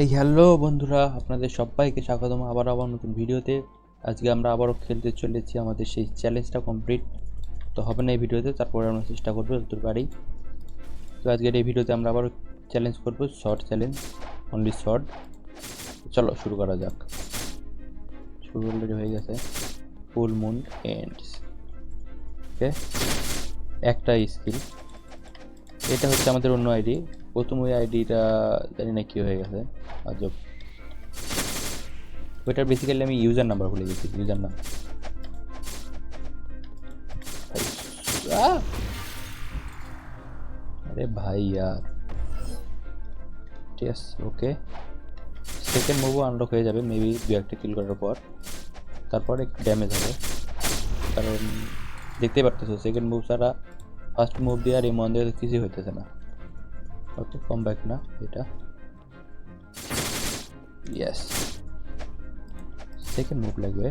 এই হ্যালো বন্ধুরা, আপনাদের সবাইকে স্বাগতম আবার নতুন ভিডিওতে। আজকে আমরা আবারও খেলতে চলেছি আমাদের সেই চ্যালেঞ্জটা কমপ্লিট তো হবে না এই ভিডিওতে, তারপরে আমরা চেষ্টা করবো যতদূর পারি। তো আজকের এই ভিডিওতে আমরা আবারও চ্যালেঞ্জ করবো, শর্ট চ্যালেঞ্জ, অনলি শর্ট। চলো শুরু করা যাক। শুরু অলরেডি হয়ে গেছে। Full moon ends. ওকে, একটা স্কিল, এটা হচ্ছে আমাদের অন্য আইডি। প্রথম ওই আইডিটা জানি না কি হয়ে গেছে, আজব। ওইটার বেসিক্যালি আমি ইউজার নাম্বার ভুলে গেছি, ইউজার নাম। अरे भाई यार, ঠিক আছে, ওকে। সেকেন্ড মুভও আনলক হয়ে যাবে মেবি দু একটা কিল করার পর, তারপর একটু ড্যামেজ হবে, কারণ দেখতে পারতেছো সেকেন্ড মুভ ছাড়া ফার্স্ট মুভ দিয়ে আর এই মন দিয়ে কিছুই হইতেছে না। ওকে, কম ব্যাক না এটা, ইয়েস। সেকেন্ড মুভ লাগবে।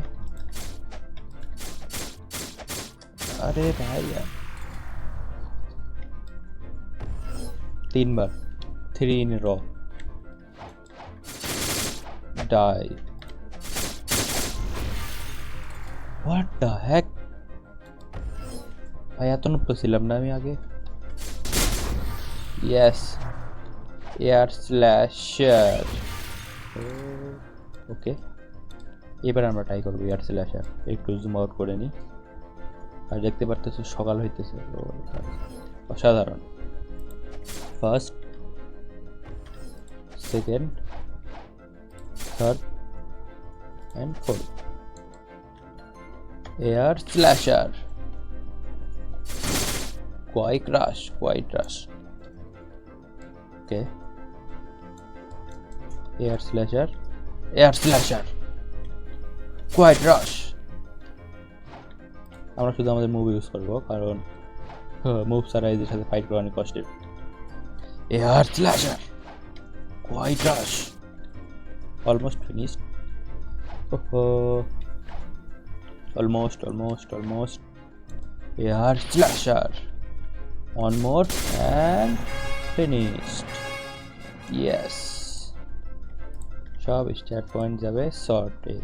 আরে ভাই यार, তিনবার, 3 in a row, die. What the heck? ভাই এত নুপ্প ছিলাম না আমি আগে। Yes, air slasher. ওকে, এবার আমরা ট্রাই করবো এয়ার স্ল্যাশার। একটু জুম আউট করে নিই। আর দেখতে পারতেছো সকাল হইতেছে, অসাধারণ। First, second, third and fourth air slasher. Quite rush, quite rush. Okay, air slasher, air slasher, quite rush. আমরা শুধু আমাদের মুভ ইউজ করবো, কারণ মুভ ছাড়া এদের সাথে ফাইট করা অনেক কষ্টের। Air slasher, quite rush, almost finished. Almost. Air slasher, one more and finished. Yes, সব স্টার পয়েন্ট যাবে শর্টে,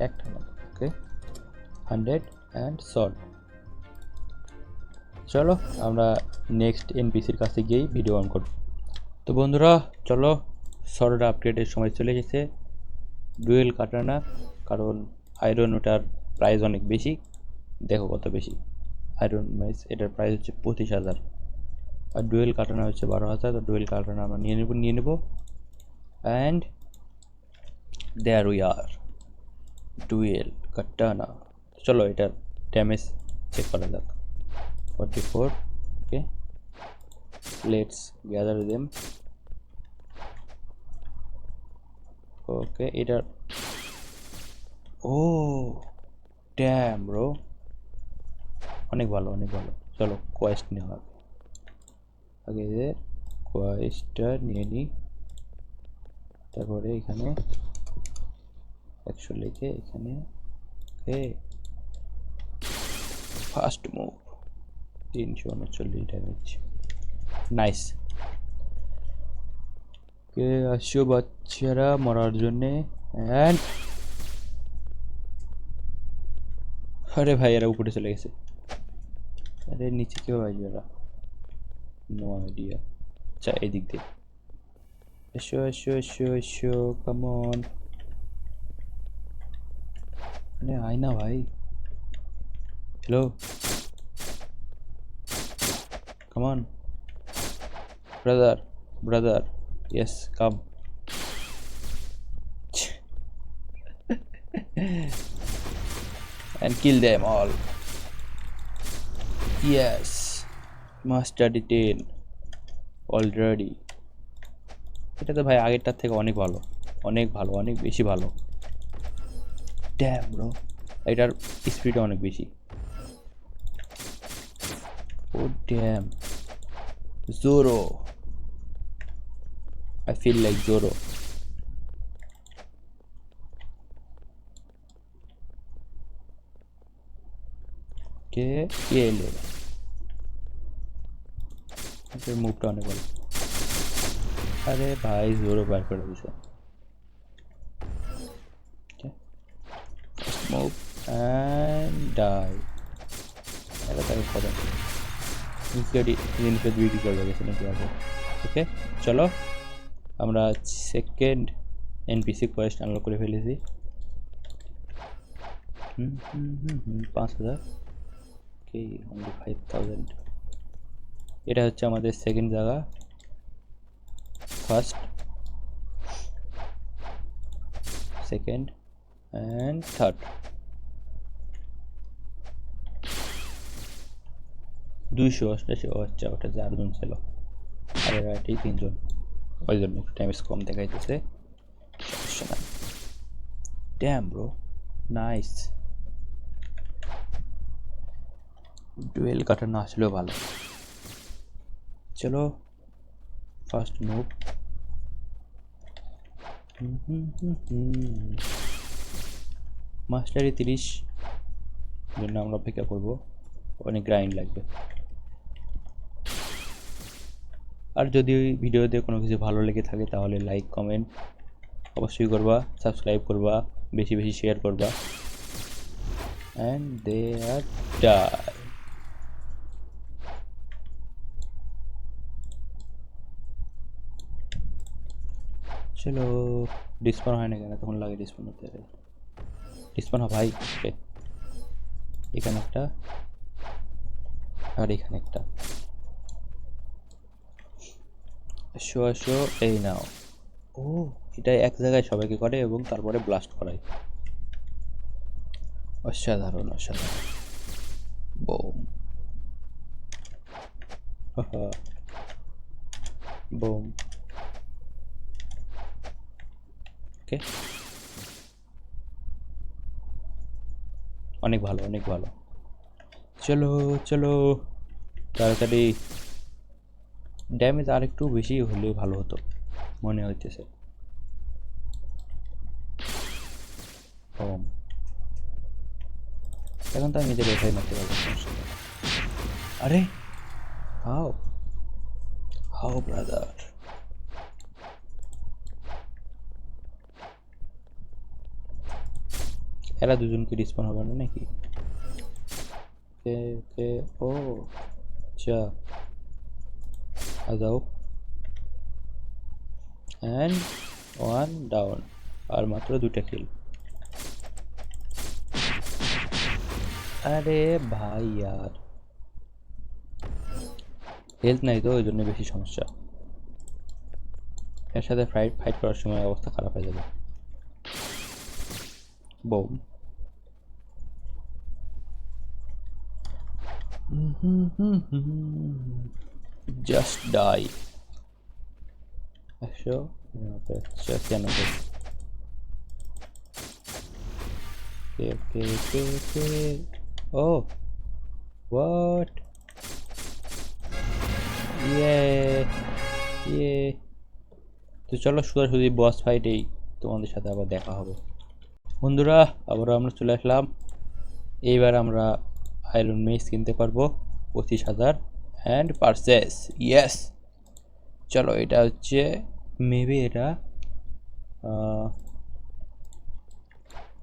একটা না। Okay, 100 and short. চলো আমরা নেক্সট এনপিসির কাছে গিয়েই ভিডিও অন করব। তো বন্ধুরা চলো, শর্ট আপডেটের সময় চলে এসেছে। ডুয়েল কাটানা, কারণ আয়রন ওটার প্রাইস অনেক বেশি। দেখো কত বেশি। আয়রন মাইস এটার প্রাইস হচ্ছে 25,000, আর ডুয়েল কাটানা হচ্ছে 12,000। তো ডুয়েল কাটানা আমরা নিয়ে নেব and there we are, dual katana. চলো এটার ড্যামেজ চেক করা যাক। 44। Okay, let's gather them. Okay, এটার, ও ড্যাম ব্রো, অনেক ভালো। চলো কোয়েস্ট নেওয়া হবে আগে, কোয়েস্টটা নিয়ে নিই। তারপরে এখানে 100 লিখে এখানে। ওকে, ফার্স্ট মুভ 339 ড্যামেজ, নাইস। ওকে, আসো বাচ্চারা মরার জন্যে। অ্যান্ড আরে ভাই এরা উপরে চলে গেছে। আরে নিচে কেউ আসবে এরা, নো আইডিয়া। আচ্ছা এদিক দিয়ে এসো, কামন। আরে আয় না ভাই, hello, come on brother, yes, come. And kill them all. Yes, master detain already. এটা তো ভাই আগেরটার থেকে অনেক বেশি ভালো। ড্যাম ব্রো, এটার স্পিড অনেক বেশি। Oh damn, Zoro, I feel like Zoro. কে এলো, মুভটা অনেক ভালো। আরে ভাই জোরে বার করে দিছে। Move and dye. এটা তাকে কত জিনিসটা বিক্রি করে গেছে নাকি আগে। ওকে চলো আমরা সেকেন্ড এনপিসি কোয়েস্ট আনলক করে ফেলেছি। 5000 কি অনলি 5000। এটা হচ্ছে আমাদের সেকেন্ড জায়গা, ফার্স্ট, সেকেন্ড অ্যান্ড থার্ড। 288। ও আচ্ছা, ওটা 4জন ছিল আর এরা এটাই 3জন, ওই জন্য একটু টাইম কম দেখাইতেছে। Dam bro, nice. ডুয়েল কাটা না আসলেও ভালো। চলো ফার্স্ট মুভ। মাস্টারি 30 জন্য আমরা অপেক্ষা করবো, অনেক গ্রাইন্ড লাগবে। আর যদি ওই ভিডিওতে কোনো কিছু ভালো লেগে থাকে তাহলে লাইক কমেন্ট অবশ্যই করবা, সাবস্ক্রাইব করবা, বেশি বেশি শেয়ার করবা। And they R die. চলো ডিসপাউন হয় না কেন, তখন লাগে ডিসপাউন হতে। ডিসপাউন হয় ভাই। এখানে একটা আর এখানে একটা। আসো আসো, এই নাও। ও এটা এক জায়গায় সবাইকে করে এবং তারপরে ব্লাস্ট করায়। অসাধারণ অসাধারণ। Bomb bomb. ওকে অনেক ভালো অনেক ভালো। চলো চলো তাড়াতাড়ি। ড্যামেজ আর একটু বেশি হলে ভালো হতো মনে হইতেছে। বোম। এখন তো আমি নিজের এটাই মারতে পারবো। আরে হাও হাও ব্রাদার। এরা দুজনকে রিসপন হবে না নাকি? কে কে ও আচ্ছা যাও। অ্যান্ড ওয়ান ডাউন, আর মাত্র 2টা কিল। আরে ভাই यार হেলথ নাই তো ওই জন্য বেশি সমস্যা। এর সাথে ফাইট করার সময় অবস্থা খারাপ হয়ে যাবে। Bomb. Just die. 100 96। K O what ইয়ে ইয়ে। তো চলো সোজাসুজি বস ফাইটেই তোমাদের সাথে আবার দেখা হবে বন্ধুরা। আবারও আমরা চলে আসলাম। এইবার আমরা আয়রন মেস কিনতে পারবো 25,000 অ্যান্ড পারচেস ইয়েস। চলো এটা হচ্ছে মেবি এটা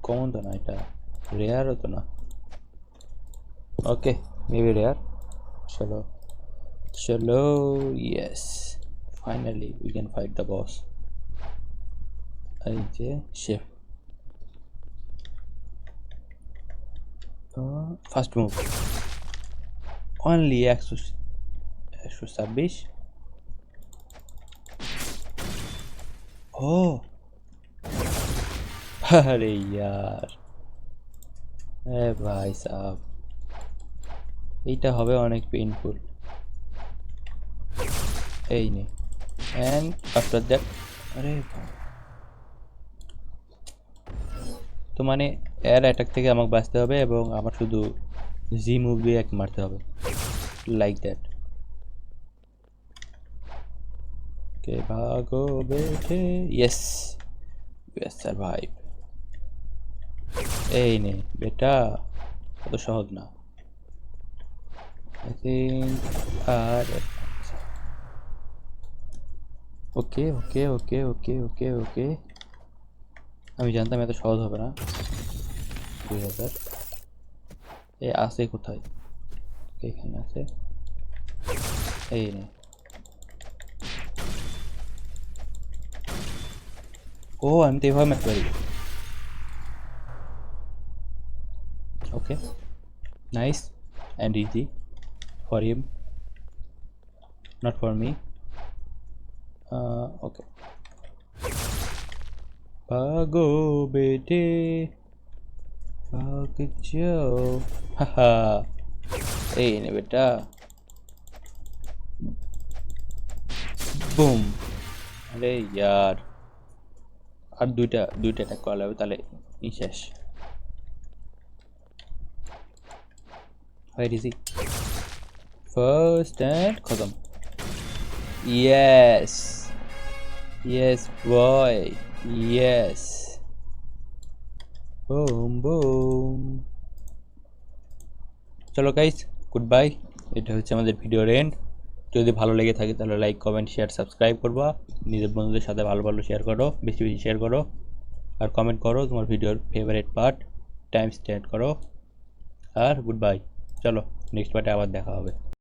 কমন তো না, এটা রেয়ারও তো না। ওকে মেবি রেয়ার। চলো চলো yes, finally we can fight the boss. এই যে শেফ ফার্স্ট মুভ অনলি 126। ও अरे यार এ ভাই সাব, এইটা হবে অনেক পেইনফুল। এই নে অ্যান্ড আফটার দ্যাট। আরে তো মানে এর অ্যাটাক থেকে আমাকে বাঁচতে হবে এবং আমার শুধু জি মুভ দিয়ে এক মারতে হবে লাইক দ্যাট। কে ভাগো বেঠে ইয়েস ইয়েস সারভাইভ। এই নে বেটা, অত সহজ না। আই থিঙ্ক আর ওকে ওকে ওকে ওকে ওকে ওকে, আমি জানতাম এত সহজ হবে না। 2000 এ আছে কোথায়? এখানে আছে, এই নে। ও আমি তো এভাবে মারতে পারি। Okay, nice and easy for him, not for me. Okay, ভাগো বেটে ভাগ যাও, হাহা, এই নে বেটা, বুম। আরে ইয়ার, আর দুইটা দুইটা অ্যাটাক করা লাগবে, তাহলে শেষ। Where is he? First and খতম। Yes, yes boy, yes, boom boom। চলো গাইস, গুড বাই। এটা হচ্ছে আমাদের ভিডিওর এন্ড। যদি ভালো লেগে থাকে তাহলে লাইক কমেন্ট শেয়ার সাবস্ক্রাইব করবা, নিজের বন্ধুদের সাথে ভালো ভালো শেয়ার করো, বেশি বেশি শেয়ার করো, আর কমেন্ট করো তোমার ভিডিওর ফেভারিট পার্ট, টাইম স্পেন্ড করো। আর গুড বাই। চলো নেক্সট পার্টে আবার দেখা হবে।